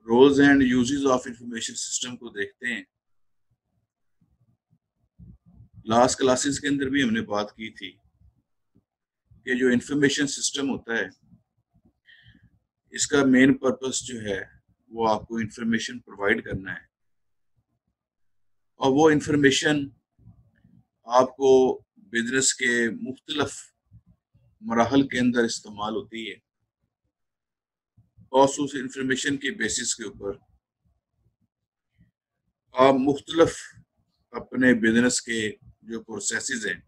Roles and uses of information system को देखते हैं। लास्ट क्लासेस के अंदर भी हमने बात की थी कि जो इंफॉर्मेशन सिस्टम होता है इसका मेन पर्पस जो है वो आपको इंफॉर्मेशन प्रोवाइड करना है, और वो इंफॉर्मेशन आपको बिजनेस के मुख्तलिफ मराहल के अंदर इस्तेमाल होती है, और उस इंफॉर्मेशन के बेसिस के ऊपर आप मुख्तलिफ अपने बिजनेस के जो प्रोसेसेस हैं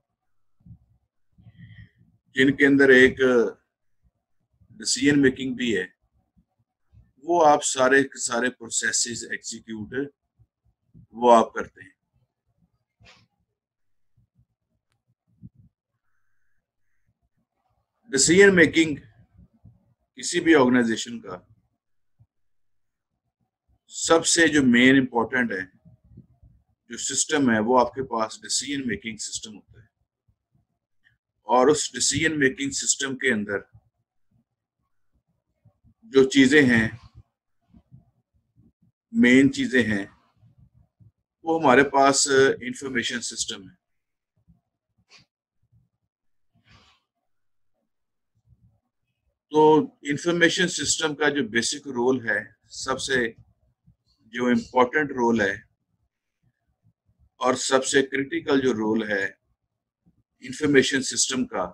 जिनके अंदर एक डिसीजन मेकिंग भी है, वो आप सारे के सारे प्रोसेसेस एग्जीक्यूट वो आप करते हैं। डिसीजन मेकिंग किसी भी ऑर्गेनाइजेशन का सबसे जो मेन इंपॉर्टेंट है जो सिस्टम है वो आपके पास डिसीजन मेकिंग सिस्टम होता है, और उस डिसीजन मेकिंग सिस्टम के अंदर जो चीजें हैं, मेन चीजें हैं, वो हमारे पास इंफॉर्मेशन सिस्टम है। तो इंफॉर्मेशन सिस्टम का जो बेसिक रोल है, सबसे जो इम्पोर्टेंट रोल है और सबसे क्रिटिकल जो रोल है इंफॉर्मेशन सिस्टम का,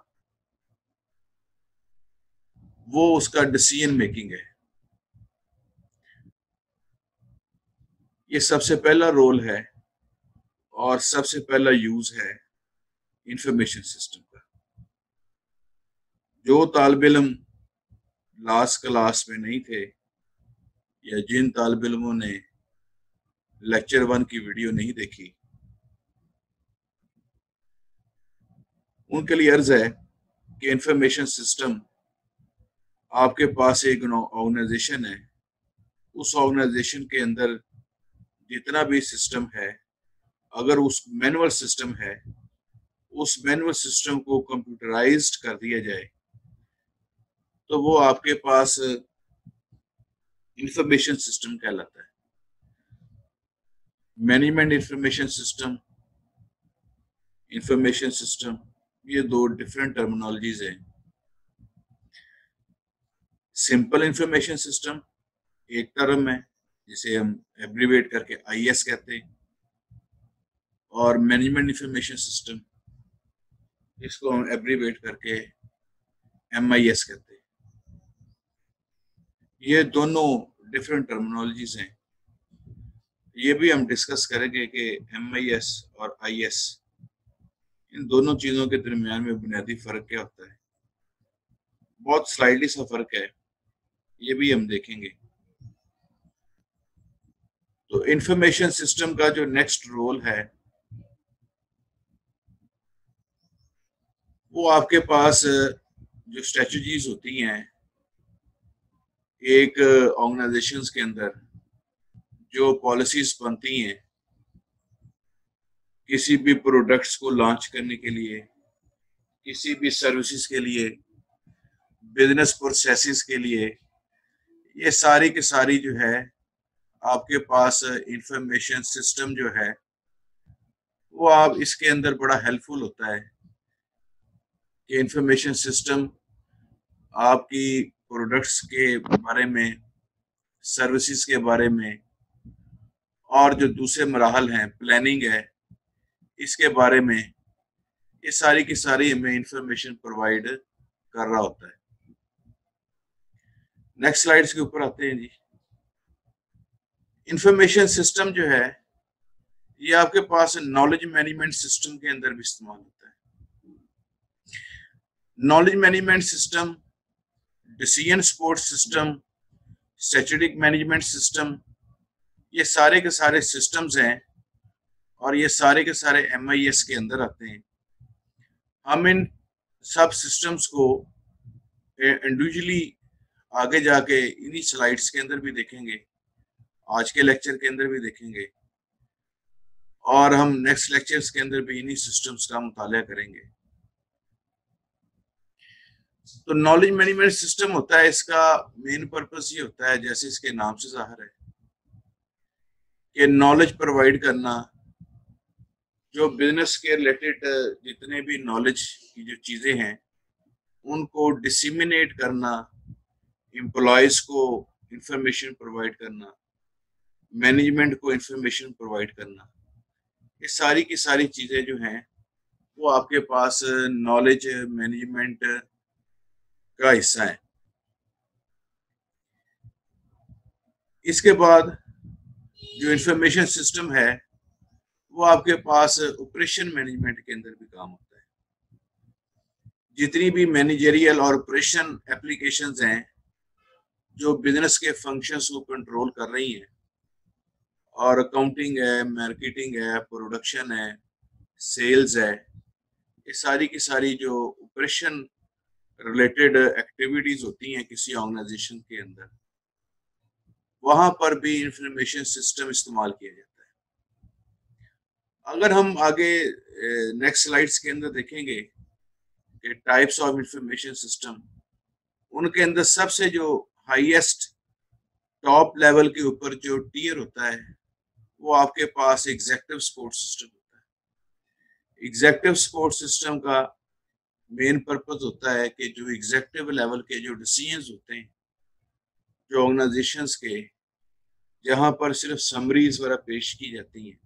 वो उसका डिसीजन मेकिंग है। ये सबसे पहला रोल है और सबसे पहला यूज है इंफॉर्मेशन सिस्टम का। जो तालिब इल्म लास्ट क्लास में नहीं थे या जिन तालिब इल्मों ने लेक्चर 1 की वीडियो नहीं देखी, उनके लिए अर्ज है कि इंफॉर्मेशन सिस्टम आपके पास एक ऑर्गेनाइजेशन है। उस ऑर्गेनाइजेशन के अंदर जितना भी सिस्टम है, अगर उस मैनुअल सिस्टम है, उस मैनुअल सिस्टम को कंप्यूटराइज्ड कर दिया जाए तो वो आपके पास इंफॉर्मेशन सिस्टम कहलाता है। Management information system, information system, ये दो डिफरेंट टर्मिनोलॉजीज हैं। सिंपल इंफॉर्मेशन सिस्टम एक टर्म है जिसे हम एब्रीवेट करके आईएस कहते हैं, और मैनेजमेंट इंफॉर्मेशन सिस्टम इसको हम एब्रीवेट करके एमआईएस कहते हैं। ये दोनों डिफरेंट टर्मिनोलॉजीज हैं। ये भी हम डिस्कस करेंगे कि एमआईएस और आईएस, इन दोनों चीजों के दरमियान में बुनियादी फर्क क्या होता है। बहुत स्लाइडली सा फर्क है, ये भी हम देखेंगे। तो इंफॉर्मेशन सिस्टम का जो नेक्स्ट रोल है वो आपके पास जो स्ट्रेटजीज होती हैं एक ऑर्गेनाइजेशंस के अंदर, जो पॉलिसीज बनती हैं किसी भी प्रोडक्ट्स को लॉन्च करने के लिए, किसी भी सर्विसेज के लिए, बिजनेस प्रोसेसेस के लिए, ये सारी की सारी जो है आपके पास इंफॉर्मेशन सिस्टम जो है वो आप इसके अंदर बड़ा हेल्पफुल होता है कि इंफॉर्मेशन सिस्टम आपकी प्रोडक्ट्स के बारे में, सर्विसेज के बारे में, और जो दूसरे मराहल हैं, प्लानिंग है, इसके बारे में ये सारी की सारी हमें इंफॉर्मेशन प्रोवाइड कर रहा होता है। नेक्स्ट स्लाइड्स के ऊपर आते हैं जी। इंफॉर्मेशन सिस्टम जो है ये आपके पास नॉलेज मैनेजमेंट सिस्टम के अंदर भी इस्तेमाल होता है। Knowledge management system, decision support system, strategic management system, ये सारे के सारे सिस्टम्स हैं और ये सारे के सारे एमआईएस के अंदर आते हैं। हम इन सब सिस्टम्स को इंडिविजुअली आगे जाके इन्हीं स्लाइड्स के अंदर भी देखेंगे, आज के लेक्चर के अंदर भी देखेंगे, और हम नेक्स्ट लेक्चर्स के अंदर भी इन्हीं सिस्टम्स का मुताला करेंगे। तो नॉलेज मैनेजमेंट सिस्टम होता है, इसका मेन पर्पस ये होता है, जैसे इसके नाम से जाहिर है, कि नॉलेज प्रोवाइड करना, जो बिजनेस के रिलेटेड जितने भी नॉलेज की जो चीज़ें हैं उनको डिसिमिनेट करना, एम्प्लॉयज़ को इंफॉर्मेशन प्रोवाइड करना, मैनेजमेंट को इंफॉर्मेशन प्रोवाइड करना। ये सारी की सारी चीज़ें जो हैं वो आपके पास नॉलेज मैनेजमेंट का हिस्सा है। इसके बाद जो इंफॉर्मेशन सिस्टम है वो आपके पास ऑपरेशन मैनेजमेंट के अंदर भी काम होता है। जितनी भी मैनेजरियल और ऑपरेशन एप्लीकेशंस हैं जो बिजनेस के फंक्शंस को कंट्रोल कर रही हैं, और अकाउंटिंग है, मार्केटिंग है, प्रोडक्शन है, सेल्स है, ये सारी की सारी जो ऑपरेशन रिलेटेड एक्टिविटीज होती हैं किसी ऑर्गेनाइजेशन के अंदर, वहां पर भी इंफॉर्मेशन सिस्टम इस्तेमाल किया जाता है। अगर हम आगे नेक्स्ट स्लाइड्स के अंदर देखेंगे कि टाइप्स ऑफ इंफॉर्मेशन सिस्टम, उनके अंदर सबसे जो हाईएस्ट टॉप लेवल के ऊपर जो टीयर होता है वो आपके पास एग्जेक्टिव सपोर्ट सिस्टम होता है। एग्जेक्टिव सपोर्ट सिस्टम का मेन पर्पस होता है कि जो एग्जेक्टिव लेवल के जो डिसीजंस होते हैं जो ऑर्गेनाइजेशंस के, जहां पर सिर्फ समरीज वगैरह पेश की जाती हैं,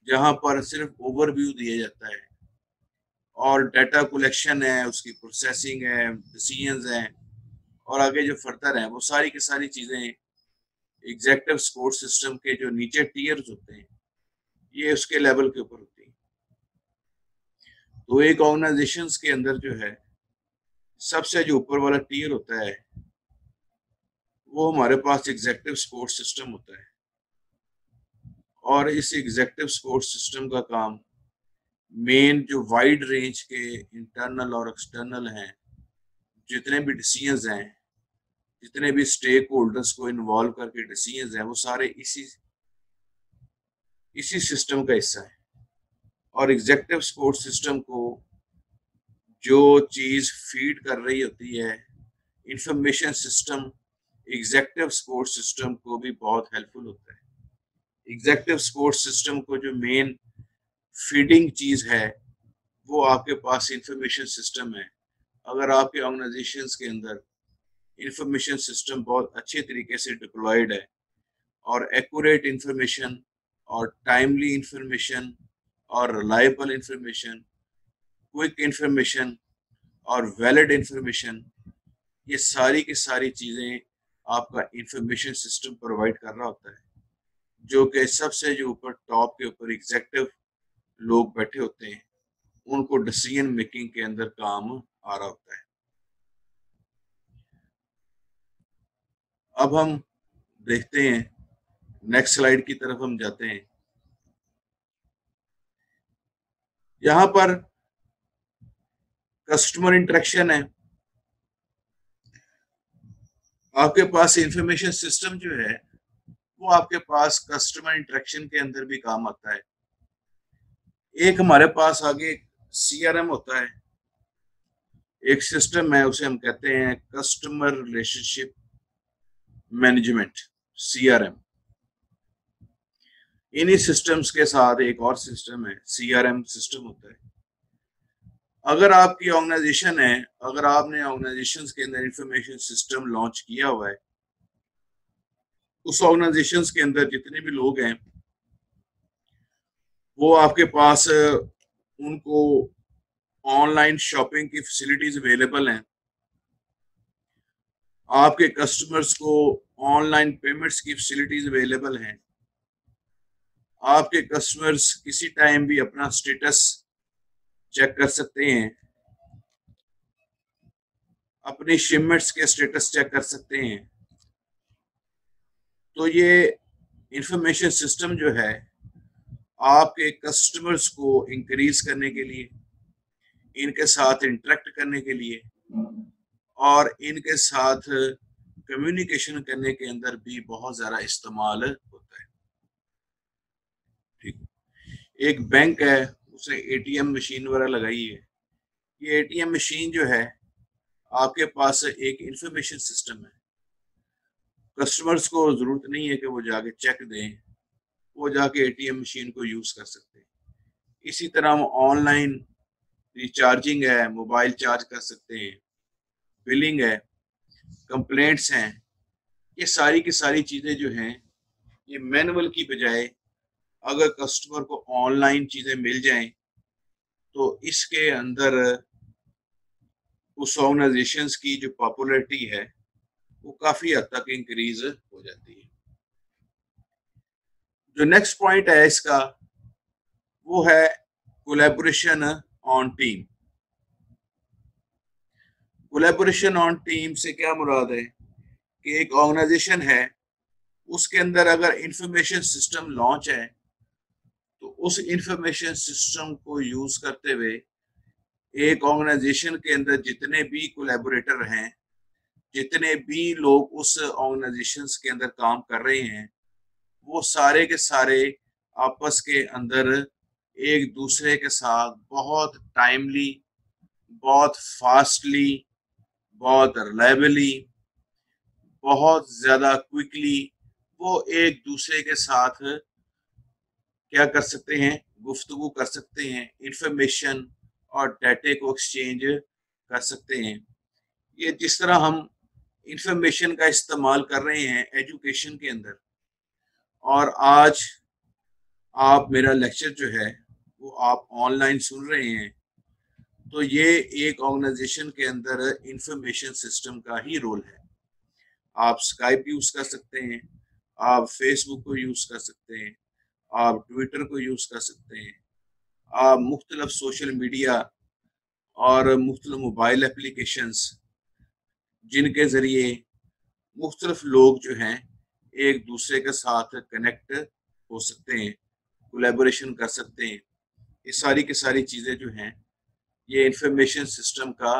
जहां पर सिर्फ ओवरव्यू दिया जाता है और डाटा कलेक्शन है, उसकी प्रोसेसिंग है, डिसीजंस हैं और आगे जो फर्दर है, वो सारी की सारी चीज़ें एग्जेक्टिव सपोर्ट सिस्टम के जो नीचे टीयर्स होते हैं ये उसके लेवल के ऊपर होती हैं। तो एक ऑर्गेनाइजेशंस के अंदर जो है सबसे जो ऊपर वाला टीयर होता है वो हमारे पास एग्जेक्टिव सपोर्ट सिस्टम होता है। और इस एग्जेक्टिव सपोर्ट सिस्टम का काम मेन जो वाइड रेंज के इंटरनल और एक्सटर्नल हैं, जितने भी डिसीजंस हैं, जितने भी स्टेक होल्डर्स को इन्वॉल्व करके डिसीजंस हैं, वो सारे इसी सिस्टम का हिस्सा है। और एग्जेक्टिव सपोर्ट सिस्टम को जो चीज़ फीड कर रही होती है information system, executive support system को भी बहुत हेल्पफुल होता है। एग्जेक्टिव सपोर्ट सिस्टम को जो मेन फीडिंग चीज़ है वो आपके पास इंफॉर्मेशन सिस्टम है। अगर आपके ऑर्गेनाइजेशंस के अंदर इंफॉर्मेशन सिस्टम बहुत अच्छे तरीके से डिप्लॉयड है और एक्यूरेट इंफॉर्मेशन और टाइमली इंफॉर्मेशन और रिलायबल इंफॉर्मेशन, क्विक इंफॉर्मेशन और वैलिड इंफॉर्मेशन, ये सारी की सारी चीज़ें आपका इंफॉर्मेशन सिस्टम प्रोवाइड कर रहा होता है, जो कि सबसे जो ऊपर टॉप के ऊपर एग्जेक्टिव लोग बैठे होते हैं उनको डिसीजन मेकिंग के अंदर काम आ रहा होता है। अब हम देखते हैं, नेक्स्ट स्लाइड की तरफ हम जाते हैं। यहाँ पर कस्टमर इंटरेक्शन है। आपके पास इंफॉर्मेशन सिस्टम जो है वो आपके पास कस्टमर इंटरेक्शन के अंदर भी काम आता है। एक हमारे पास आगे सीआरएम होता है, एक सिस्टम है, उसे हम कहते हैं कस्टमर रिलेशनशिप मैनेजमेंट, सीआरएम। इन्हीं सिस्टम्स के साथ एक और सिस्टम है, सीआरएम सिस्टम होता है। अगर आपकी ऑर्गेनाइजेशन है, अगर आपने ऑर्गेनाइजेशन के अंदर इंफॉर्मेशन सिस्टम लॉन्च किया हुआ है, उस ऑर्गेनाइजेशन के अंदर जितने भी लोग हैं वो आपके पास उनको ऑनलाइन शॉपिंग की फैसिलिटीज अवेलेबल हैं, आपके कस्टमर्स को ऑनलाइन पेमेंट्स की फैसिलिटीज अवेलेबल हैं, आपके कस्टमर्स किसी टाइम भी अपना स्टेटस चेक कर सकते हैं, अपनी शिपमेंट्स के स्टेटस चेक कर सकते हैं। तो ये इंफॉर्मेशन सिस्टम जो है आपके कस्टमर्स को इंक्रीज करने के लिए, इनके साथ इंटरेक्ट करने के लिए और इनके साथ कम्युनिकेशन करने के अंदर भी बहुत ज़्यादा इस्तेमाल होता है। ठीक, एक बैंक है, उसने एटीएम मशीन वगैरह लगाई है। ये एटीएम मशीन जो है, आपके पास एक इंफॉर्मेशन सिस्टम है। कस्टमर्स को जरूरत नहीं है कि वो जाके चेक दें, वो जाके एटीएम मशीन को यूज कर सकते हैं। इसी तरह हम ऑनलाइन रिचार्जिंग है, मोबाइल चार्ज कर सकते हैं, बिलिंग है, कंप्लेंट्स हैं। ये सारी की सारी चीजें जो हैं, ये मैनुअल की बजाय अगर कस्टमर को ऑनलाइन चीजें मिल जाएं तो इसके अंदर उस ऑर्गेनाइजेशंस की जो पॉपुलैरिटी है वो काफी हद तक इंक्रीज हो जाती है। जो नेक्स्ट पॉइंट है इसका, वो है collaboration on team. Collaboration on team से क्या मुराद है कि एक ऑर्गेनाइजेशन है, उसके अंदर अगर इंफॉर्मेशन सिस्टम लॉन्च है तो उस इंफॉर्मेशन सिस्टम को यूज करते हुए एक ऑर्गेनाइजेशन के अंदर जितने भी कोलैबोरेटर हैं, जितने भी लोग उस ऑर्गेनाइजेशन के अंदर काम कर रहे हैं, वो सारे के सारे आपस के अंदर एक दूसरे के साथ बहुत टाइमली, बहुत फास्टली, बहुत रिलायबली, बहुत ज्यादा क्विकली वो एक दूसरे के साथ क्या कर सकते हैं, गुफ्तगू कर सकते हैं, इंफॉर्मेशन और डाटे को एक्सचेंज कर सकते हैं। ये जिस तरह हम इंफॉर्मेशन का इस्तेमाल कर रहे हैं एजुकेशन के अंदर, और आज आप मेरा लेक्चर जो है वो आप ऑनलाइन सुन रहे हैं, तो ये एक ऑर्गेनाइजेशन के अंदर इंफॉर्मेशन सिस्टम का ही रोल है। आप स्काइप यूज कर सकते हैं, आप फेसबुक को यूज कर सकते हैं, आप ट्विटर को यूज कर सकते हैं, आप मुख्तलिफ सोशल मीडिया और मुख्तलिफ मोबाइल एप्लीकेशंस जिनके ज़रिए मुख्तलिफ लोग जो हैं एक दूसरे के साथ कनेक्ट हो सकते हैं, कोलैबोरेशन कर सकते हैं। ये सारी की सारी चीज़ें जो हैं, ये इंफॉर्मेशन सिस्टम का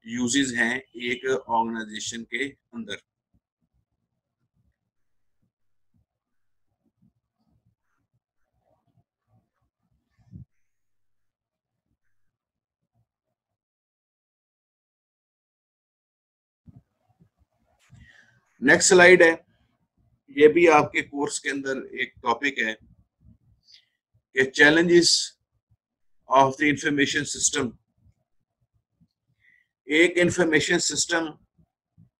यूजेस हैं एक ऑर्गेनाइजेशन के अंदर। नेक्स्ट स्लाइड है, ये भी आपके कोर्स के अंदर एक टॉपिक है कि challenges of the information system. एक इंफॉर्मेशन सिस्टम,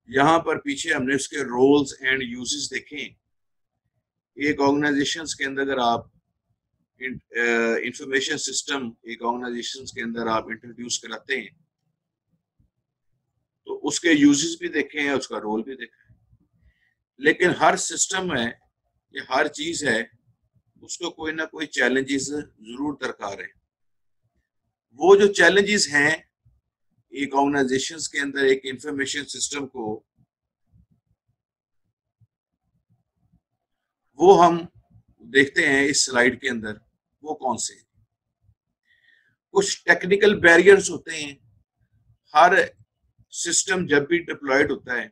यहाँ पर पीछे हमने उसके रोल्स एंड यूजेस देखे। एक ऑर्गेनाइजेशन के अंदर अगर आप इंफॉर्मेशन सिस्टम एक ऑर्गेनाइजेशन के अंदर आप इंट्रोड्यूस कराते हैं तो उसके यूजेस भी देखे हैं, उसका रोल भी देखा है। लेकिन हर सिस्टम है, ये हर चीज है, उसको कोई ना कोई चैलेंजेस जरूर दरकार है। वो जो चैलेंजेस हैं एक ऑर्गेनाइजेशन के अंदर एक इंफॉर्मेशन सिस्टम को, वो हम देखते हैं इस स्लाइड के अंदर। वो कौन से? कुछ टेक्निकल बैरियर्स होते हैं। हर सिस्टम जब भी डिप्लॉयड होता है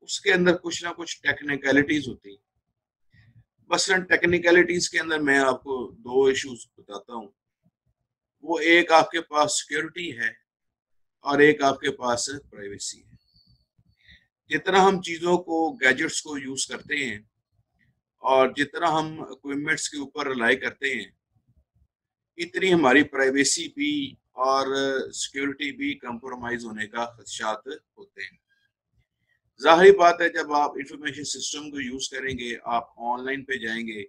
उसके अंदर कुछ ना कुछ टेक्निकलिटीज होती हैं। बस टेक्निकलिटीज के अंदर मैं आपको दो इश्यूज बताता हूँ। वो एक आपके पास सिक्योरिटी है और एक आपके पास प्राइवेसी है। जितना हम चीज़ों को, गैजेट्स को यूज करते हैं और जितना हम इक्विपमेंट्स के ऊपर रिलाई करते हैं, इतनी हमारी प्राइवेसी भी और सिक्योरिटी भी कंप्रोमाइज होने का खदशात होते हैं। जाहिर बात है, जब आप इंफॉर्मेशन सिस्टम को यूज करेंगे, आप ऑनलाइन पे जाएंगे,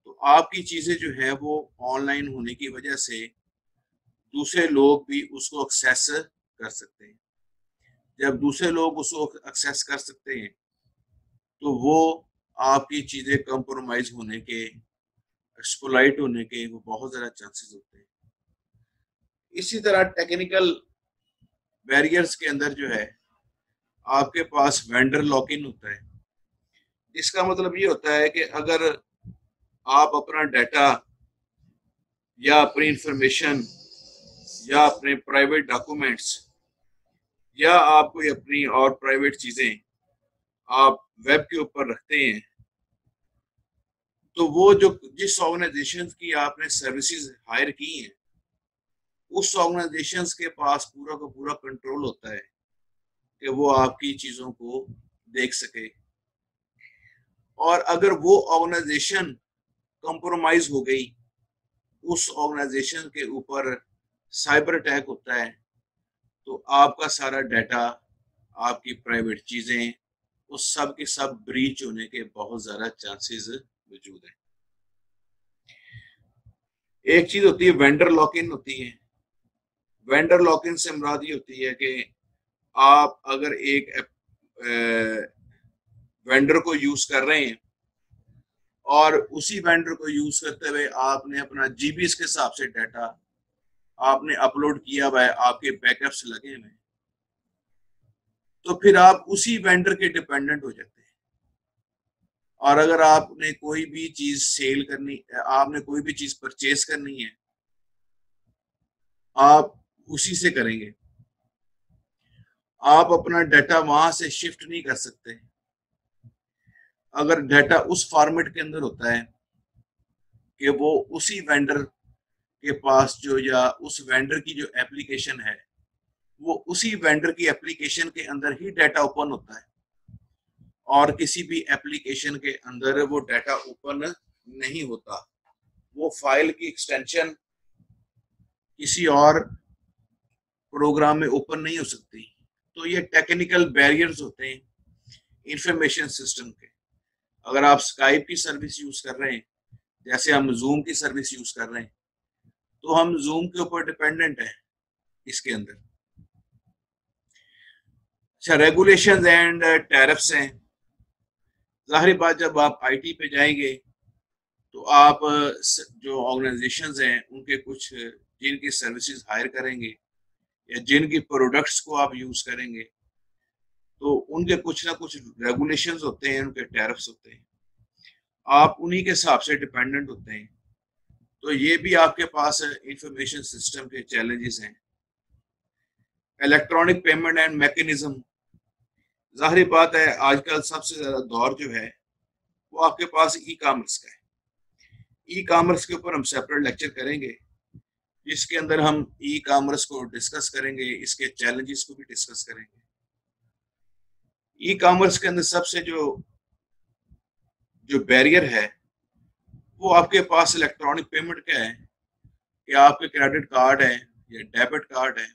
तो आपकी चीजें जो है वो ऑनलाइन होने की वजह से दूसरे लोग भी उसको एक्सेस कर सकते हैं। जब दूसरे लोग उसको एक्सेस कर सकते हैं तो वो आपकी चीजें कंप्रोमाइज होने के, एक्सप्लॉइट होने के वो बहुत ज्यादा चांसेस होते हैं। इसी तरह टेक्निकल बैरियर्स के अंदर जो है आपके पास वेंडर लॉक इन होता है। इसका मतलब ये होता है कि अगर आप अपना डाटा या अपनी इंफॉर्मेशन या अपने प्राइवेट डॉक्यूमेंट्स या आप कोई अपनी और प्राइवेट चीजें आप वेब के ऊपर रखते हैं, तो वो जो जिस ऑर्गेनाइजेशन की आपने सर्विसेज हायर की हैं, उस ऑर्गेनाइजेशन के पास पूरा का पूरा कंट्रोल होता है कि वो आपकी चीजों को देख सके। और अगर वो ऑर्गेनाइजेशन कॉम्प्रोमाइज हो गई, उस ऑर्गेनाइजेशन के ऊपर साइबर अटैक होता है, तो आपका सारा डाटा, आपकी प्राइवेट चीजें, उस सब के सब ब्रीच होने के बहुत ज्यादा चांसेस मौजूद हैं। एक चीज होती है वेंडर लॉक इन होती है। वेंडर लॉक इन से मुराद ये होती है कि आप अगर एक वेंडर को यूज कर रहे हैं और उसी वेंडर को यूज करते हुए आपने अपना जीबीएस के हिसाब से डाटा आपने अपलोड किया हुआ है, आपके बैकअप्स लगे हुए हैं, तो फिर आप उसी वेंडर के डिपेंडेंट हो जाते हैं। और अगर आपने कोई भी चीज सेल करनी, आपने कोई भी चीज परचेज करनी है, आप उसी से करेंगे। आप अपना डाटा वहां से शिफ्ट नहीं कर सकते। अगर डाटा उस फॉर्मेट के अंदर होता है कि वो उसी वेंडर के पास जो, या उस वेंडर की जो एप्लीकेशन है, वो उसी वेंडर की एप्लीकेशन के अंदर ही डाटा ओपन होता है, और किसी भी एप्लीकेशन के अंदर वो डाटा ओपन नहीं होता। वो फाइल की एक्सटेंशन किसी और प्रोग्राम में ओपन नहीं हो सकती। तो ये टेक्निकल बैरियर्स होते हैं इंफॉर्मेशन सिस्टम के। अगर आप स्काइप की सर्विस यूज कर रहे हैं, जैसे हम जूम की सर्विस यूज कर रहे हैं, तो हम जूम के ऊपर डिपेंडेंट है इसके अंदर। अच्छा, रेगुलेशंस एंड टैरिफ्स हैं। जाहिर बात, जब आप आईटी पे जाएंगे तो आप जो ऑर्गेनाइजेशंस हैं उनके कुछ जिनकी सर्विसेज हायर करेंगे या जिनकी प्रोडक्ट्स को आप यूज करेंगे, तो उनके कुछ ना कुछ रेगुलेशंस होते हैं, उनके टैरिफ्स होते हैं, आप उन्हीं के हिसाब से डिपेंडेंट होते हैं। तो ये भी आपके पास इंफॉर्मेशन सिस्टम के चैलेंजेस हैं। इलेक्ट्रॉनिक पेमेंट एंड मैकेनिज्म, जाहिर बात है आजकल सबसे ज्यादा दौर जो है वो आपके पास ई कॉमर्स का है। ई कॉमर्स के ऊपर हम सेपरेट लेक्चर करेंगे, जिसके अंदर हम ई कॉमर्स को डिस्कस करेंगे, इसके चैलेंजेस को भी डिस्कस करेंगे। ई कॉमर्स के अंदर सबसे जो जो बैरियर है वो आपके पास इलेक्ट्रॉनिक पेमेंट का है कि आपके क्रेडिट कार्ड है या डेबिट कार्ड है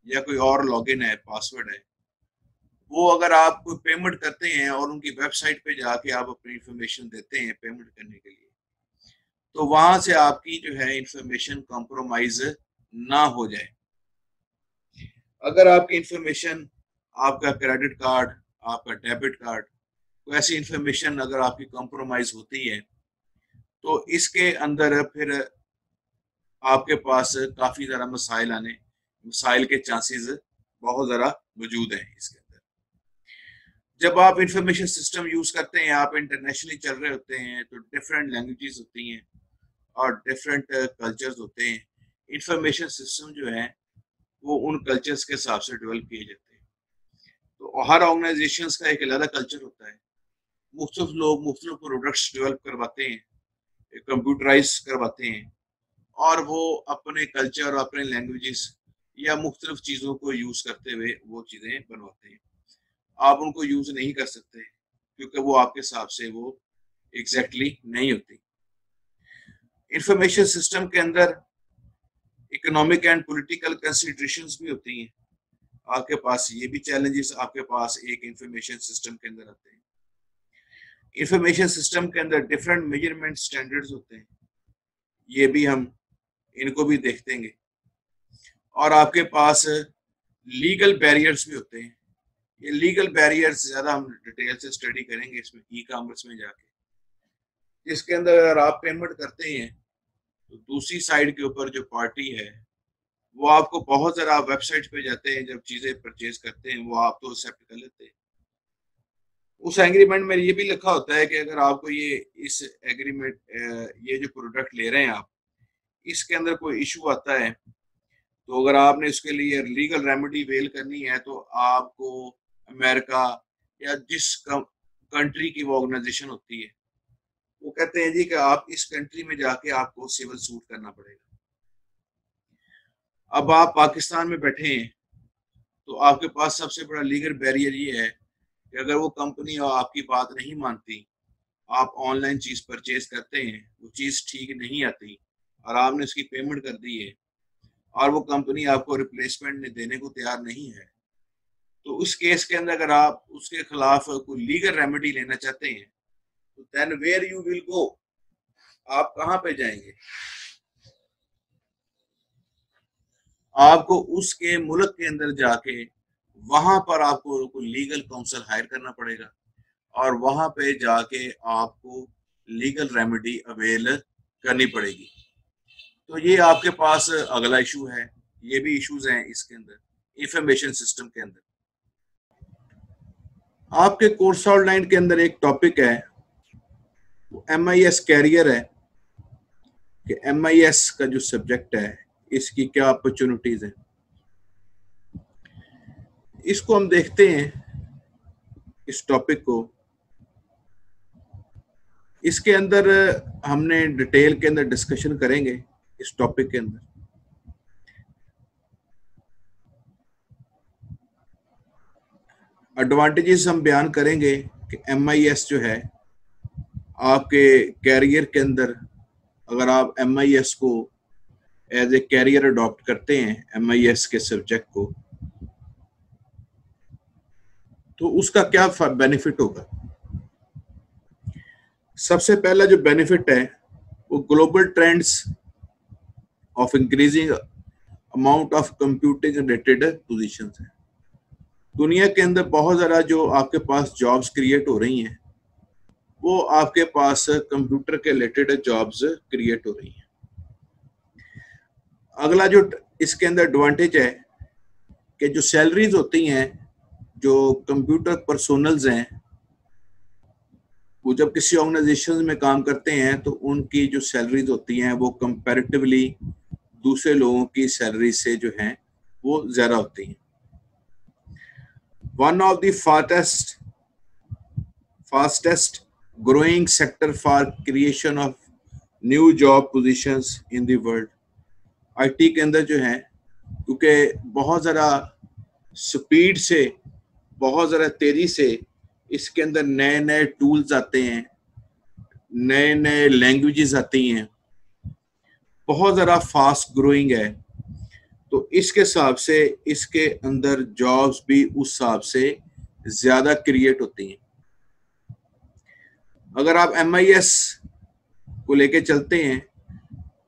या कोई और लॉगिन है, पासवर्ड है, वो अगर आप कोई पेमेंट करते हैं और उनकी वेबसाइट पे जाके आप अपनी इंफॉर्मेशन देते हैं पेमेंट करने के लिए, तो वहां से आपकी जो है इंफॉर्मेशन कॉम्प्रोमाइज ना हो जाए। अगर आपकी इंफॉर्मेशन, आपका क्रेडिट कार्ड, आपका डेबिट कार्ड, कोई ऐसी इंफॉर्मेशन अगर आपकी कॉम्प्रोमाइज होती है, तो इसके अंदर फिर आपके पास काफी ज्यादा मसाइल के चांसेस बहुत ज्यादा मौजूद हैं इसके अंदर। जब आप इंफॉर्मेशन सिस्टम यूज करते हैं, आप इंटरनेशनली चल रहे होते हैं, तो डिफरेंट लैंग्वेजेस होती हैं और डिफरेंट कल्चर्स होते हैं। इंफॉर्मेशन सिस्टम जो है वो उन कल्चर्स के हिसाब से डेवलप किए जाते हैं। तो हर ऑर्गेनाइजेशन का एक अलग कल्चर होता है। मुख्तलिफ लोग मुख्तलिफ प्रोडक्ट्स डेवलप करवाते हैं, कंप्यूटराइज करवाते हैं, और वो अपने कल्चर और अपने लैंग्वेजेस या मुख्तलिफ चीज़ों को यूज़ करते हुए वो चीज़ें बनवाते हैं। आप उनको यूज़ नहीं कर सकते क्योंकि वो आपके हिसाब से वो एग्जैक्टली नहीं होती। इंफॉर्मेशन सिस्टम के अंदर इकोनॉमिक एंड पॉलिटिकल कंसिडरेशंस भी होती हैं। आपके पास ये भी चैलेंजेस आपके पास एक इंफॉर्मेशन सिस्टम के अंदर आते हैं। इंफॉर्मेशन सिस्टम के अंदर डिफरेंट मेजरमेंट स्टैंडर्ड्स होते हैं, ये भी हम इनको भी देखेंगे। और आपके पास लीगल बैरियर्स भी होते हैं। ये लीगल बैरियर्स ज्यादा हम डिटेल से स्टडी करेंगे इसमें ई कॉमर्स में जाके। इसके अंदर अगर आप पेमेंट करते हैं तो दूसरी साइड के ऊपर जो पार्टी है वो आपको बहुत ज़्यादा, वेबसाइट पे जाते हैं जब चीज़ें परचेज करते हैं, वो आप तो एक्सेप्ट कर लेते हैं। उस एग्रीमेंट में ये भी लिखा होता है कि अगर आपको ये इस एग्रीमेंट, ये जो प्रोडक्ट ले रहे हैं आप, इसके अंदर कोई इशू आता है, तो अगर आपने इसके लिए लीगल रेमेडी वेल करनी है तो आपको अमेरिका या जिस कंट्री की वो ऑर्गेनाइजेशन होती है वो कहते हैं जी कि आप इस कंट्री में जाके आपको सिविल सूट करना पड़ेगा। अब आप पाकिस्तान में बैठे हैं तो आपके पास सबसे बड़ा लीगल बैरियर ये है कि अगर वो कंपनी और आपकी बात नहीं मानती, आप ऑनलाइन चीज परचेज करते हैं, वो चीज ठीक नहीं आती और आपने उसकी पेमेंट कर दी है और वो कंपनी आपको रिप्लेसमेंट देने को तैयार नहीं है, तो उस केस के अंदर अगर आप उसके खिलाफ कोई लीगल रेमेडी लेना चाहते हैं तो then where you will go, आप कहाँ पे जाएंगे? आपको उसके मुल्क के अंदर जाके वहां पर आपको कोई लीगल काउंसिल हायर करना पड़ेगा और वहां पे जाके आपको लीगल रेमेडी अवेल करनी पड़ेगी। तो ये आपके पास अगला इशू है, ये भी इश्यूज हैं इसके अंदर इंफॉर्मेशन सिस्टम के अंदर। आपके कोर्स आउटलाइन के अंदर एक टॉपिक है, MIS कैरियर है कि MIS का जो सब्जेक्ट है इसकी क्या अपॉर्चुनिटीज है। इसको हम देखते हैं, इस टॉपिक को। इसके अंदर हमने डिटेल के अंदर डिस्कशन करेंगे इस टॉपिक के अंदर। एडवांटेजेस हम बयान करेंगे कि MIS जो है आपके कैरियर के अंदर, अगर आप MIS को एज ए कैरियर अडॉप्ट करते हैं MIS के सब्जेक्ट को, तो उसका क्या बेनिफिट होगा। सबसे पहला जो बेनिफिट है वो global trends of increasing amount of computing related positions है। दुनिया के अंदर बहुत ज़्यादा जो आपके पास जॉब्स क्रिएट हो रही हैं वो आपके पास कंप्यूटर के रिलेटेड जॉब्स क्रिएट हो रही हैं। अगला जो इसके अंदर एडवांटेज है कि जो सैलरीज होती हैं, जो कंप्यूटर पर्सोनल्स हैं, वो जब किसी ऑर्गेनाइजेशन में काम करते हैं तो उनकी जो सैलरीज होती हैं वो कंपैरेटिवली दूसरे लोगों की सैलरी से जो हैं वो ज़्यादा होती हैं। One of the fastest growing sector for creation of new job positions in the world. IT के अंदर जो है, क्योंकि बहुत ज़्यादा स्पीड से, बहुत ज़्यादा तेज़ी से इसके अंदर नए नए टूल्स आते हैं, नए नए लैंग्वेजेस आती हैं, बहुत ज़्यादा फास्ट ग्रोइंग है, तो इसके हिसाब से इसके अंदर जॉब्स भी उस हिसाब से ज़्यादा क्रिएट होती हैं। अगर आप MIS को लेके चलते हैं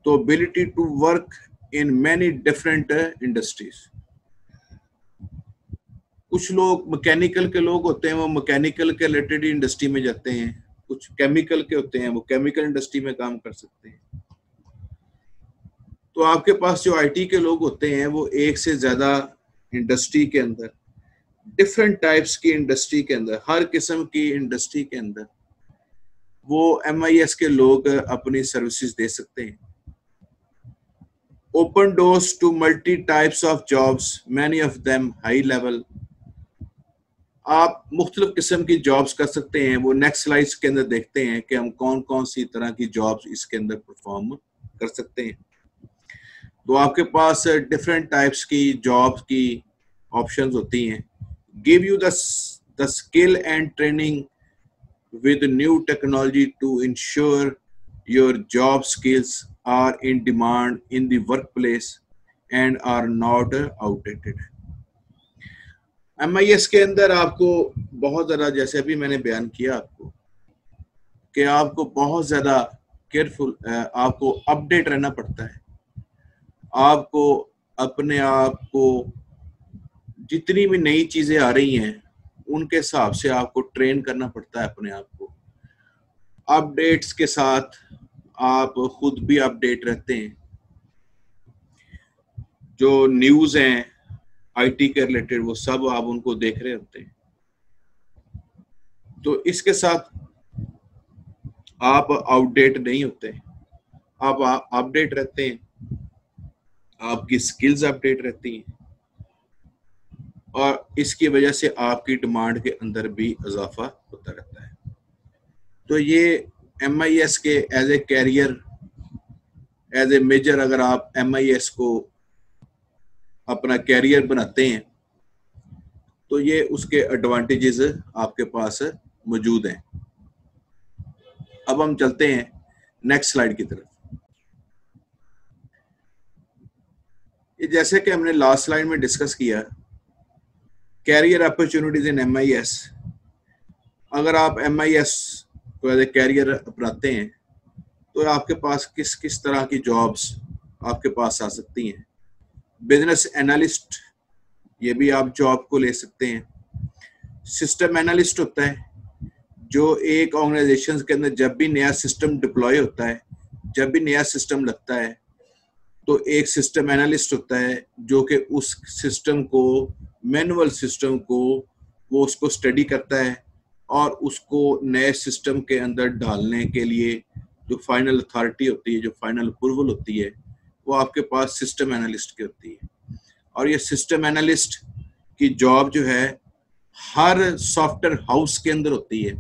तो ability to work in many different industries. कुछ लोग मैकेनिकल के लोग होते हैं, वो मैकेनिकल के रिलेटेड इंडस्ट्री में जाते हैं, कुछ केमिकल के होते हैं वो केमिकल इंडस्ट्री में काम कर सकते हैं। तो आपके पास जो IT के लोग होते हैं वो एक से ज्यादा इंडस्ट्री के अंदर, डिफरेंट टाइप्स की इंडस्ट्री के अंदर, हर किस्म की इंडस्ट्री के अंदर वो MIS के लोग अपनी सर्विसेज दे सकते हैं। Open doors to multi types of jobs, many of them high level. आप मुख्तलिफ किस्म की जॉब्स कर सकते हैं। वो नेक्स्ट स्लाइड्स के अंदर देखते हैं कि हम कौन कौन सी तरह की जॉब्स इसके अंदर परफॉर्म कर सकते हैं। तो आपके पास डिफरेंट टाइप्स की जॉब्स की ऑप्शंस होती हैं। Give you the skill and training with new technology to ensure your job skills are in demand in the workplace and are not outdated। MIS के अंदर आपको बहुत ज़्यादा, जैसे अभी मैंने बयान किया आपको, कि आपको बहुत ज़्यादा केयरफुल, आपको अपडेट रहना पड़ता है। आपको अपने आप को जितनी भी नई चीज़ें आ रही हैं उनके हिसाब से आपको ट्रेन करना पड़ता है अपने आप को। अपडेट्स के साथ आप खुद भी अपडेट रहते हैं। जो न्यूज़ हैं IT के रिलेटेड वो सब आप उनको देख रहे होते हैं। तो इसके साथ आप आउटडेट नहीं होते, आप अपडेट रहते हैं, आपकी स्किल्स अपडेट रहती हैं और इसकी वजह से आपकी डिमांड के अंदर भी इजाफा होता रहता है। तो ये MIS के as a career, as a major, अगर आप MIS को अपना कैरियर बनाते हैं तो ये उसके एडवांटेजेस आपके पास मौजूद हैं। अब हम चलते हैं नेक्स्ट स्लाइड की तरफ। ये जैसे कि हमने लास्ट स्लाइड में डिस्कस किया, कैरियर अपॉर्चुनिटीज इन MIS। अगर आप MIS को एज ए कैरियर अपनाते हैं तो आपके पास किस किस तरह की जॉब्स आपके पास आ सकती हैं। बिजनेस एनालिस्ट, ये भी आप जॉब को ले सकते हैं। सिस्टम एनालिस्ट होता है जो एक ऑर्गेनाइजेशन के अंदर जब भी नया सिस्टम डिप्लॉय होता है, जब भी नया सिस्टम लगता है, तो एक सिस्टम एनालिस्ट होता है जो कि उस सिस्टम को, मैनुअल सिस्टम को, वो उसको स्टडी करता है और उसको नए सिस्टम के अंदर डालने के लिए जो फाइनल अथॉरिटी होती है, जो फाइनल अप्रूवल होती है, वो आपके पास सिस्टम एनालिस्ट की होती है। और ये सिस्टम एनालिस्ट की जॉब जो है हर सॉफ्टवेयर हाउस के अंदर होती है।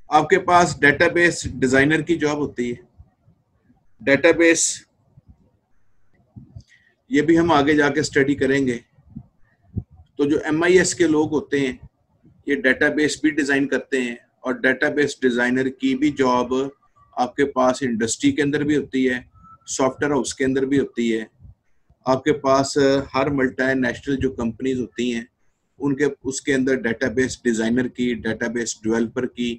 आपके पास डेटाबेस डिजाइनर की जॉब होती है। डेटाबेस, ये भी हम आगे जाके स्टडी करेंगे। तो जो MIS के लोग होते हैं ये डेटाबेस भी डिजाइन करते हैं, और डेटाबेस डिजाइनर की भी जॉब आपके पास इंडस्ट्री के अंदर भी होती है, सॉफ्टवेयर हाउस के अंदर भी होती है। आपके पास हर मल्टीनेशनल जो कंपनीज होती हैं उनके उसके अंदर डेटाबेस डिजाइनर की, डेटाबेस डेवलपर की,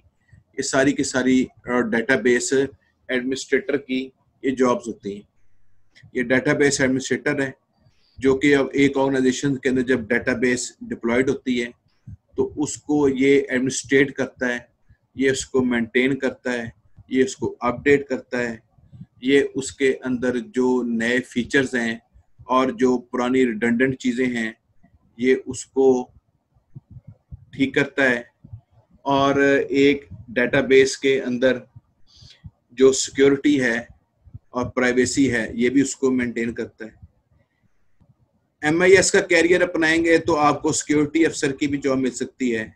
ये सारी की सारी, डेटाबेस एडमिनिस्ट्रेटर की ये जॉब्स होती हैं। ये डेटाबेस एडमिनिस्ट्रेटर है जो कि अब एक ऑर्गेनाइजेशन के अंदर जब डेटाबेस डिप्लॉयड होती है तो उसको ये एडमिनिस्ट्रेट करता है, ये उसको मेंटेन करता है, ये उसको अपडेट करता है, ये उसके अंदर जो नए फीचर्स हैं और जो पुरानी रिडंडेंट चीज़ें हैं ये उसको ठीक करता है, और एक डेटाबेस के अंदर जो सिक्योरिटी है और प्राइवेसी है ये भी उसको मेंटेन करता है। MIS का कैरियर अपनाएंगे तो आपको सिक्योरिटी अफसर की भी जॉब मिल सकती है।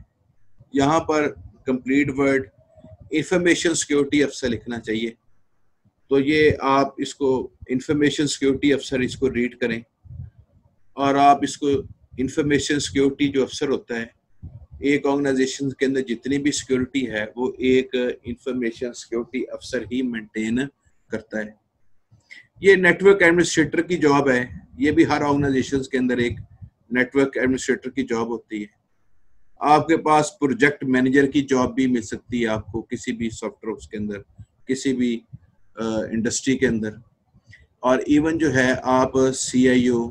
यहाँ पर कंप्लीट वर्ड इंफॉर्मेशन सिक्योरिटी अफसर लिखना चाहिए, तो ये आप इसको इंफॉर्मेशन सिक्योरिटी अफसर इसको रीड करें, और आप इसको इंफॉर्मेशन सिक्योरिटी जो अफसर होता है, एक ऑर्गेनाइजेशन के अंदर जितनी भी सिक्योरिटी है वो एक इंफॉर्मेशन सिक्योरिटी अफसर ही मेंटेन करता है। ये नेटवर्क एडमिनिस्ट्रेटर की जॉब है, ये भी हर ऑर्गेनाइजेशन के अंदर एक नेटवर्क एडमिनिस्ट्रेटर की जॉब होती है। आपके पास प्रोजेक्ट मैनेजर की जॉब भी मिल सकती है आपको किसी भी सॉफ्टवेयर के अंदर, किसी भी इंडस्ट्री के अंदर। और इवन जो है आप CIO,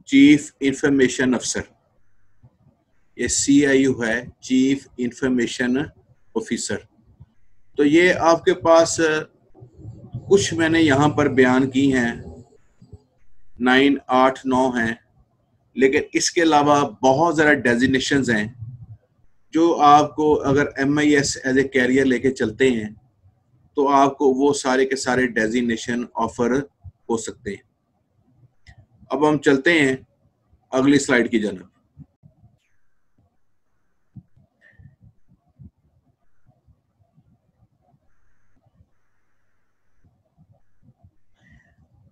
चीफ इंफॉर्मेशन अफसर, ये CIO है, चीफ इंफॉर्मेशन ऑफिसर। तो ये आपके पास कुछ मैंने यहाँ पर बयान की हैं, 9, 8, 9 हैं, लेकिन इसके अलावा बहुत ज़्यादा डेजिग्नेशंस हैं जो आपको, अगर MIS एज ए कैरियर लेके चलते हैं तो आपको वो सारे के सारे डेजिग्नेशन ऑफर हो सकते हैं। अब हम चलते हैं अगली स्लाइड की जानब।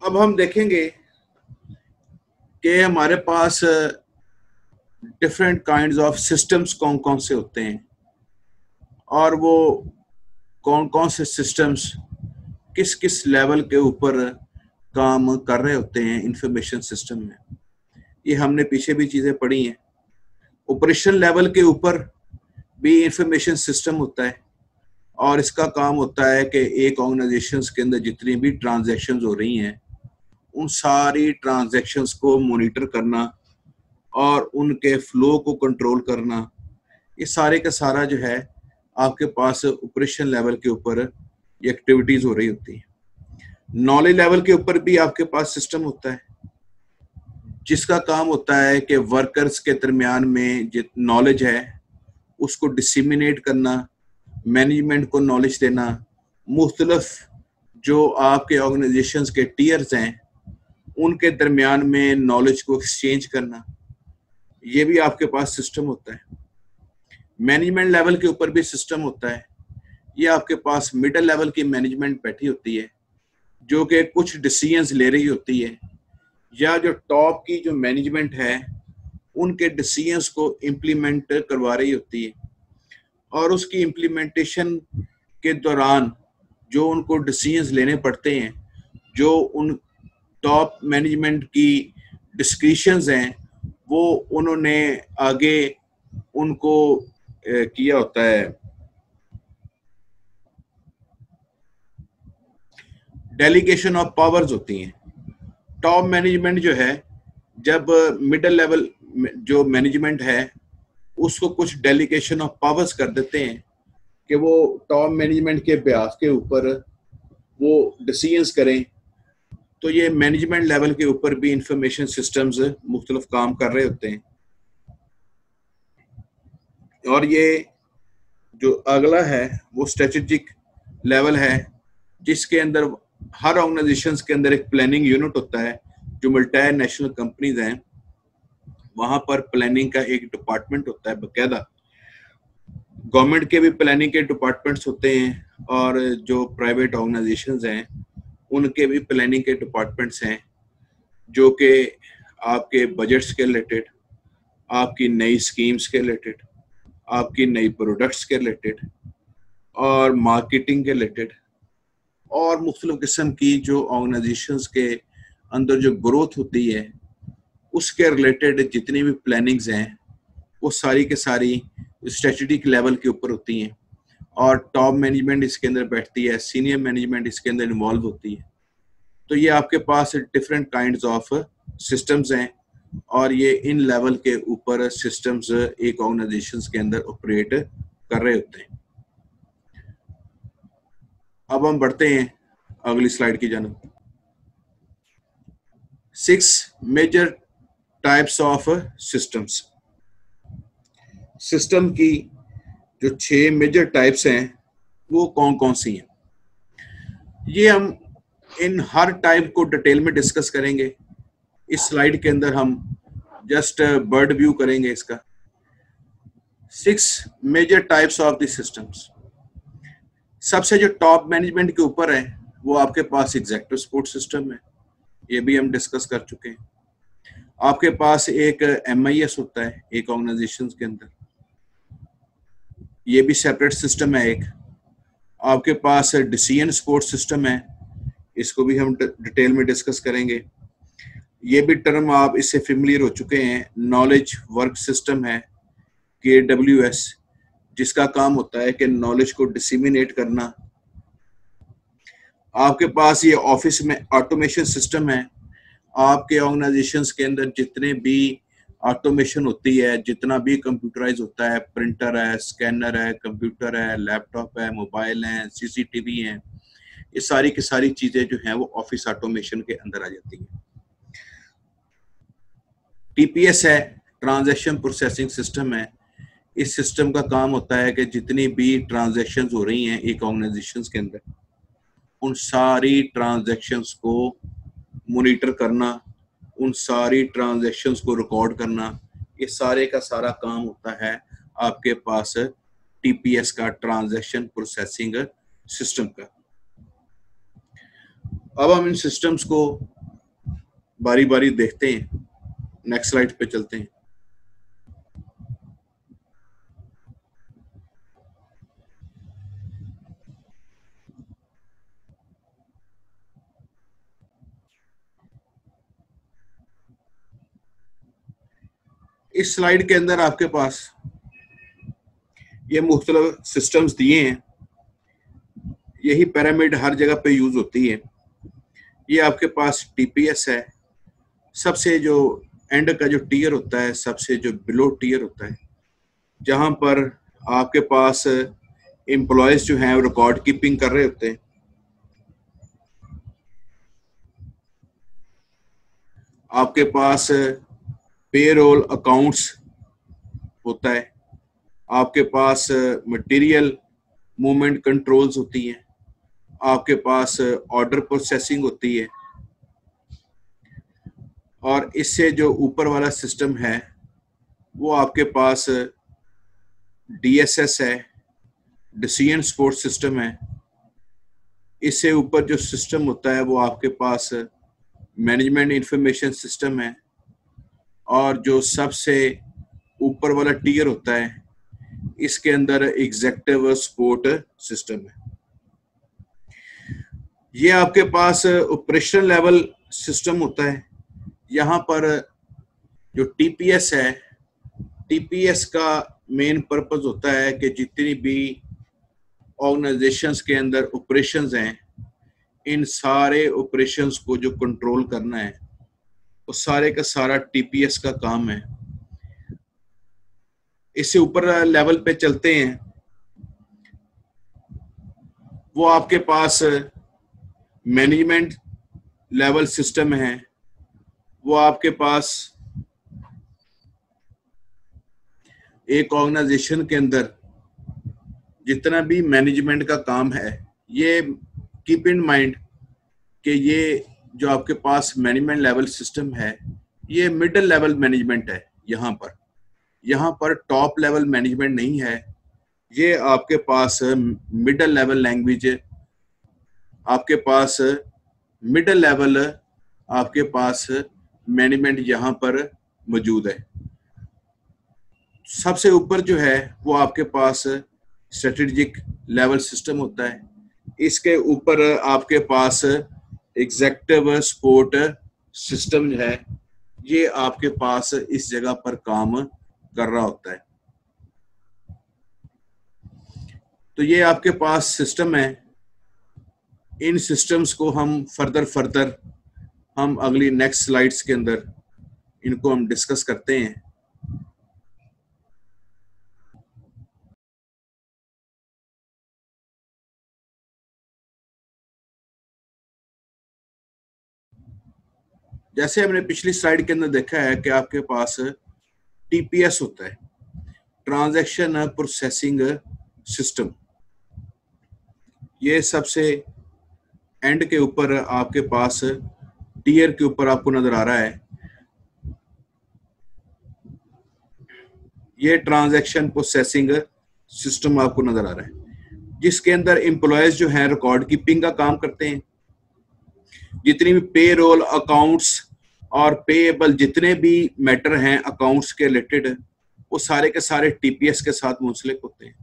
अब हम देखेंगे कि हमारे पास डिफरेंट काइंड्स ऑफ सिस्टम्स कौन कौन से होते हैं, और वो कौन कौन से सिस्टम्स किस किस लेवल के ऊपर काम कर रहे होते हैं इंफॉर्मेशन सिस्टम में। ये हमने पीछे भी चीज़ें पढ़ी हैं। ऑपरेशन लेवल के ऊपर भी इंफॉर्मेशन सिस्टम होता है, और इसका काम होता है कि एक ऑर्गेनाइजेशन के अंदर जितनी भी ट्रांजैक्शंस हो रही हैं उन सारी ट्रांजैक्शंस को मॉनिटर करना और उनके फ्लो को कंट्रोल करना, ये सारे का सारा जो है आपके पास ऑपरेशन लेवल के ऊपर ये एक्टिविटीज हो रही होती हैं। नॉलेज लेवल के ऊपर भी आपके पास सिस्टम होता है जिसका काम होता है कि वर्कर्स के दरमियान में जो नॉलेज है उसको डिसिमिनेट करना, मैनेजमेंट को नॉलेज देना, मुख्तलिफ जो आपके ऑर्गेनाइजेशंस के टीयर्स हैं उनके दरमियान में नॉलेज को एक्सचेंज करना, ये भी आपके पास सिस्टम होता है। मैनेजमेंट लेवल के ऊपर भी सिस्टम होता है। ये आपके पास मिडिल लेवल की मैनेजमेंट बैठी होती है जो कि कुछ डिसीजंस ले रही होती है, या जो टॉप की जो मैनेजमेंट है उनके डिसीजंस को इम्प्लीमेंट करवा रही होती है, और उसकी इम्प्लीमेंटेशन के दौरान जो उनको डिसीजंस लेने पड़ते हैं, जो उन टॉप मैनेजमेंट की डिस्क्रिशंस हैं, वो उन्होंने आगे उनको किया होता है। डेलीगेशन ऑफ पावर्स होती हैं। टॉप मैनेजमेंट जो है, जब मिडिल लेवल जो मैनेजमेंट है उसको कुछ डेलीगेशन ऑफ पावर्स कर देते हैं कि वो टॉप मैनेजमेंट के बिहाफ के ऊपर वो डिसीजंस करें, तो ये मैनेजमेंट लेवल के ऊपर भी इंफॉर्मेशन सिस्टम्स मुख्तलिफ काम कर रहे होते हैं। और ये जो अगला है वो स्ट्रेटेजिक लेवल है, जिसके अंदर हर ऑर्गेनाइजेशंस के अंदर एक प्लानिंग यूनिट होता है। जो मल्टी नेशनल कंपनीज हैं वहां पर प्लानिंग का एक डिपार्टमेंट होता है बकायदा। गवर्नमेंट के भी प्लानिंग के डिपार्टमेंट्स होते हैं, और जो प्राइवेट ऑर्गेनाइजेशंस हैं उनके भी प्लानिंग के डिपार्टमेंट्स हैं, जो कि आपके बजट्स के रिलेटेड, आपकी नई स्कीम्स के रिलेटेड, आपकी नई प्रोडक्ट्स के रिलेटेड, और मार्केटिंग के रिलेटेड, और मुख्तलिफ किस्म की जो ऑर्गेनाइजेशंस के अंदर जो ग्रोथ होती है उसके रिलेटेड जितनी भी प्लानिंग्स हैं वो सारी के सारी स्ट्रेटेजिक लेवल के ऊपर होती हैं। और टॉप मैनेजमेंट इसके अंदर बैठती है, सीनियर मैनेजमेंट इसके अंदर इन्वॉल्व होती है। तो ये आपके पास डिफरेंट काइंड्स ऑफ सिस्टम्स हैं, और ये इन लेवल के ऊपर सिस्टम्स एक ऑर्गेनाइजेशंस के अंदर ऑपरेट कर रहे होते हैं। अब हम बढ़ते हैं अगली स्लाइड की जानब। 6 major types of systems. System की जो 6 मेजर टाइप्स हैं वो कौन कौन सी हैं, ये हम इन हर टाइप को डिटेल में डिस्कस करेंगे। इस स्लाइड के अंदर हम जस्ट बर्ड व्यू करेंगे इसका। 6 major types of the systems. सबसे जो टॉप मैनेजमेंट के ऊपर है वो आपके पास एग्जीक्यूटिव सपोर्ट सिस्टम है, ये भी हम डिस्कस कर चुके हैं। आपके पास एक MIS होता है एक ऑर्गेनाइजेशन के अंदर, ये भी सेपरेट सिस्टम है एक। आपके पास डिसीजन सपोर्ट सिस्टम है, इसको भी हम डिटेल में डिस्कस करेंगे। ये भी टर्म आप इससे फेमिलियर हो चुके हैं। नॉलेज वर्क सिस्टम है KWS, जिसका काम होता है कि नॉलेज को डिसेमिनेट करना। आपके पास ये ऑफिस में ऑटोमेशन सिस्टम है। आपके ऑर्गेनाइजेशंस के अंदर जितने भी ऑटोमेशन होती है, जितना भी कंप्यूटराइज होता है, प्रिंटर है, स्कैनर है, कंप्यूटर है, लैपटॉप है, मोबाइल है, CCTV है, ये सारी की सारी चीजें जो हैं वो ऑफिस ऑटोमेशन के अंदर आ जाती हैं। TPS है, ट्रांजैक्शन प्रोसेसिंग सिस्टम है। इस सिस्टम का काम होता है कि जितनी भी ट्रांजैक्शंस हो रही हैं एक ऑर्गेनाइजेशंस के अंदर, उन सारी ट्रांजैक्शंस को मॉनिटर करना, उन सारी ट्रांजैक्शंस को रिकॉर्ड करना, ये सारे का सारा काम होता है आपके पास TPS का, ट्रांजैक्शन प्रोसेसिंग सिस्टम का। अब हम इन सिस्टम्स को बारी बारी देखते हैं। नेक्स्ट स्लाइड पे चलते हैं। इस स्लाइड के अंदर आपके पास ये मुख्तलिफ सिस्टम्स दिए हैं। यही पिरामिड हर जगह पे यूज होती है। ये आपके पास TPS है, सबसे जो एंड का जो टीयर होता है, सबसे जो बिलो टीयर होता है, जहां पर आपके पास एम्प्लॉयज जो हैं रिकॉर्ड कीपिंग कर रहे होते हैं। आपके पास पेरोल अकाउंट्स होता है। आपके पास मटेरियल मूवमेंट कंट्रोल्स होती हैं, आपके पास ऑर्डर प्रोसेसिंग होती है, और इससे जो ऊपर वाला सिस्टम है वो आपके पास DSS है, डिसीजन सपोर्ट सिस्टम है। इससे ऊपर जो सिस्टम होता है वो आपके पास मैनेजमेंट इंफॉर्मेशन सिस्टम है, और जो सबसे ऊपर वाला टीयर होता है इसके अंदर एग्जीक्यूटिव सपोर्ट सिस्टम है। ये आपके पास ऑपरेशनल लेवल सिस्टम होता है। यहाँ पर जो TPS है, TPS का मेन पर्पस होता है कि जितनी भी ऑर्गेनाइजेशंस के अंदर ऑपरेशंस हैं, इन सारे ऑपरेशंस को जो कंट्रोल करना है वो सारे का सारा TPS का काम है। इससे ऊपर लेवल पे चलते हैं, वो आपके पास मैनेजमेंट लेवल सिस्टम है। वो आपके पास एक ऑर्गेनाइजेशन के अंदर जितना भी मैनेजमेंट का काम है, ये कीप इन माइंड कि ये जो आपके पास मैनेजमेंट लेवल सिस्टम है ये मिडिल लेवल मैनेजमेंट है। यहाँ पर टॉप लेवल मैनेजमेंट नहीं है। ये आपके पास मिडिल लेवल लैंग्वेज, आपके पास मिडिल लेवल, आपके पास मैनेजमेंट यहाँ पर मौजूद है। सबसे ऊपर जो है वो आपके पास स्ट्रेटेजिक लेवल सिस्टम होता है। इसके ऊपर आपके पास एग्जीक्यूटिव सपोर्ट सिस्टम है, ये आपके पास इस जगह पर काम कर रहा होता है। तो ये आपके पास सिस्टम है। इन सिस्टम्स को हम फर्दर हम अगली नेक्स्ट स्लाइड्स के अंदर इनको हम डिस्कस करते हैं। जैसे हमने पिछली स्लाइड के अंदर देखा है कि आपके पास TPS होता है, ट्रांजैक्शन प्रोसेसिंग सिस्टम। ये सबसे एंड के ऊपर आपके पास टीयर के ऊपर आपको नजर आ रहा है। ये ट्रांजैक्शन प्रोसेसिंग सिस्टम आपको नजर आ रहा है, जिसके अंदर एम्प्लॉयज जो हैं रिकॉर्ड कीपिंग का काम करते हैं। जितनी भी पे रोल, अकाउंट्स और पेएबल जितने भी मैटर हैं अकाउंट्स के रिलेटेड, वो सारे के सारे TPS के साथ मुंसलिक होते हैं।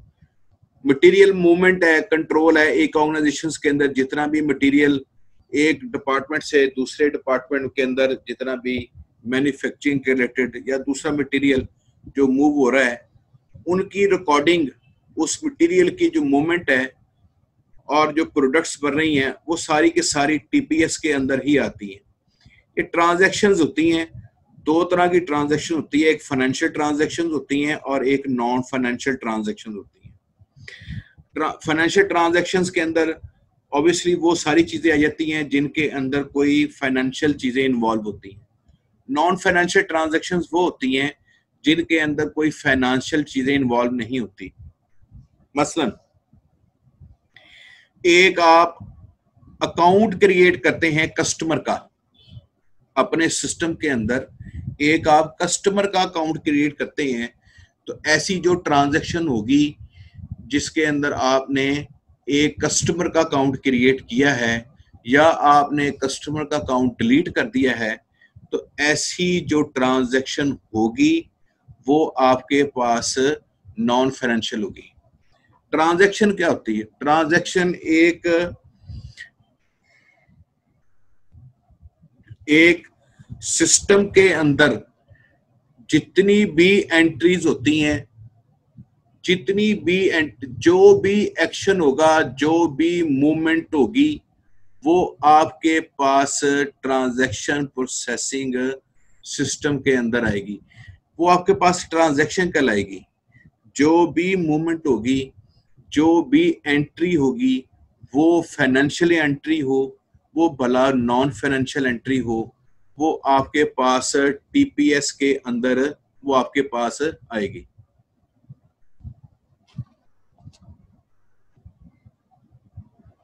मटेरियल मूवमेंट है, कंट्रोल है। एक ऑर्गेनाइजेशन के अंदर जितना भी मटेरियल एक डिपार्टमेंट से दूसरे डिपार्टमेंट के अंदर जितना भी मैन्युफैक्चरिंग के रिलेटेड या दूसरा मटेरियल जो मूव हो रहा है, उनकी रिकॉर्डिंग, उस मटेरियल की जो मूवमेंट है और जो प्रोडक्ट्स बन रही हैं वो सारी की सारी TPS के अंदर ही आती हैं। ये ट्रांजैक्शंस होती हैं, दो तरह की ट्रांजैक्शन होती है। एक फाइनेंशियल ट्रांजैक्शन होती हैं और एक नॉन फाइनेंशियल ट्रांजैक्शन होती हैं। फाइनेंशियल ट्रांजैक्शंस के अंदर ऑब्वियसली वो सारी चीजें आ जाती हैं जिनके अंदर कोई फाइनेंशियल चीजें इन्वॉल्व होती हैं। नॉन फाइनेंशियल ट्रांजैक्शंस वो होती हैं जिनके अंदर कोई फाइनेंशियल चीजें इन्वॉल्व नहीं होती। मसलन एक आप अकाउंट क्रिएट करते हैं कस्टमर का, अपने सिस्टम के अंदर एक आप कस्टमर का अकाउंट क्रिएट करते हैं, तो ऐसी जो ट्रांजैक्शन होगी जिसके अंदर आपने एक कस्टमर का अकाउंट क्रिएट किया है या आपने कस्टमर का अकाउंट डिलीट कर दिया है, तो ऐसी जो ट्रांजैक्शन होगी वो आपके पास नॉन फाइनेंशियल होगी। ट्रांजैक्शन क्या होती है? ट्रांजैक्शन एक सिस्टम के अंदर जितनी भी एंट्रीज होती हैं, जितनी भी जो भी एक्शन होगा, जो भी मूवमेंट होगी, वो आपके पास ट्रांजैक्शन प्रोसेसिंग सिस्टम के अंदर आएगी। वो आपके पास ट्रांजैक्शन कहलाएगी। जो भी मूवमेंट होगी, जो भी एंट्री होगी, वो फाइनेंशियल एंट्री हो, वो भला नॉन फाइनेंशियल एंट्री हो, वो आपके पास TPS के अंदर वो आपके पास आएगी।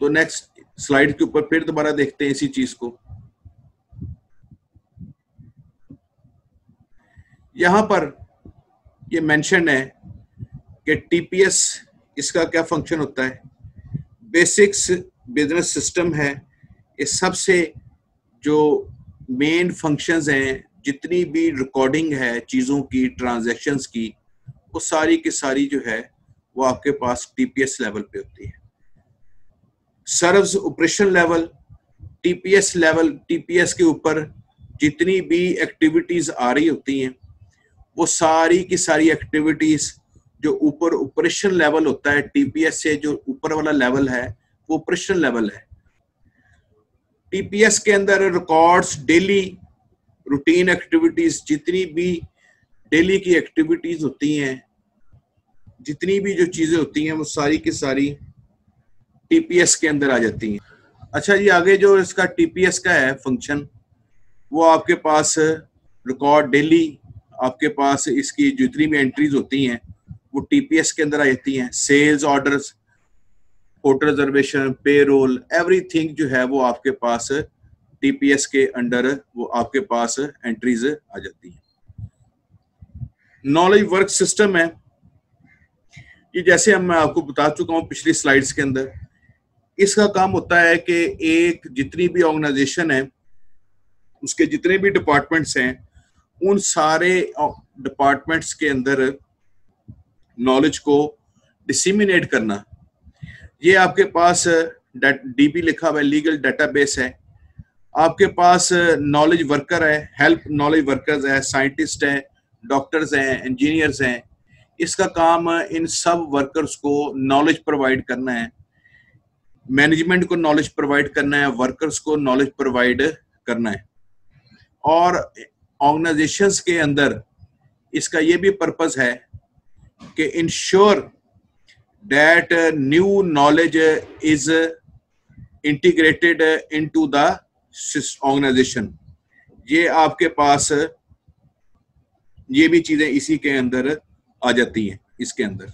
तो नेक्स्ट स्लाइड के ऊपर फिर दोबारा देखते हैं इसी चीज को। यहां पर ये मेंशन है कि टीपीएस इसका क्या फंक्शन होता है। बेसिक्स बिजनेस सिस्टम है, ये सबसे जो मेन फंक्शंस हैं, जितनी भी रिकॉर्डिंग है चीज़ों की, ट्रांजैक्शंस की, वो सारी की सारी जो है वो आपके पास टीपीएस लेवल पे होती है। Serves operation level, TPS level, TPS के ऊपर जितनी भी एक्टिविटीज आ रही होती हैं वो सारी की सारी एक्टिविटीज जो ऊपर ऑपरेशन लेवल होता है, टीपीएस से जो ऊपर वाला लेवल है वो ऑपरेशन लेवल है। टीपीएस के अंदर रिकॉर्ड्स, डेली रूटीन एक्टिविटीज, जितनी भी डेली की एक्टिविटीज होती हैं, जितनी भी जो चीजें होती हैं वो सारी की सारी टीपीएस के अंदर आ जाती हैं। अच्छा जी, आगे जो इसका टीपीएस का है फंक्शन, वो आपके पास रिकॉर्ड डेली, आपके पास इसकी जितनी भी एंट्रीज होती हैं वो टीपीएस के अंदर आ जाती हैं। Sales orders, hotel reservation, payroll, everything जो है वो आपके पास टीपीएस के अंडर वो आपके पास एंट्रीज आ जाती हैं। नॉलेज वर्क सिस्टम है, ये जैसे मैं आपको बता चुका हूँ पिछली स्लाइड्स के अंदर। इसका काम होता है कि एक जितनी भी ऑर्गेनाइजेशन है उसके जितने भी डिपार्टमेंट्स हैं, उन सारे डिपार्टमेंट्स के अंदर नॉलेज को डिसिमिनेट करना। ये आपके पास डीबी लिखा हुआ है, लीगल डेटाबेस है। आपके पास नॉलेज वर्कर है, हेल्प नॉलेज वर्कर्स है, साइंटिस्ट है, डॉक्टर्स हैं, इंजीनियर्स हैं। इसका काम इन सब वर्कर्स को नॉलेज प्रोवाइड करना है, मैनेजमेंट को नॉलेज प्रोवाइड करना है, वर्कर्स को नॉलेज प्रोवाइड करना है। और ऑर्गेनाइजेशंस के अंदर इसका ये भी पर्पस है कि ensure that new knowledge is integrated into the organisation. ये आपके पास ये भी चीजें इसी के अंदर आ जाती हैं इसके अंदर।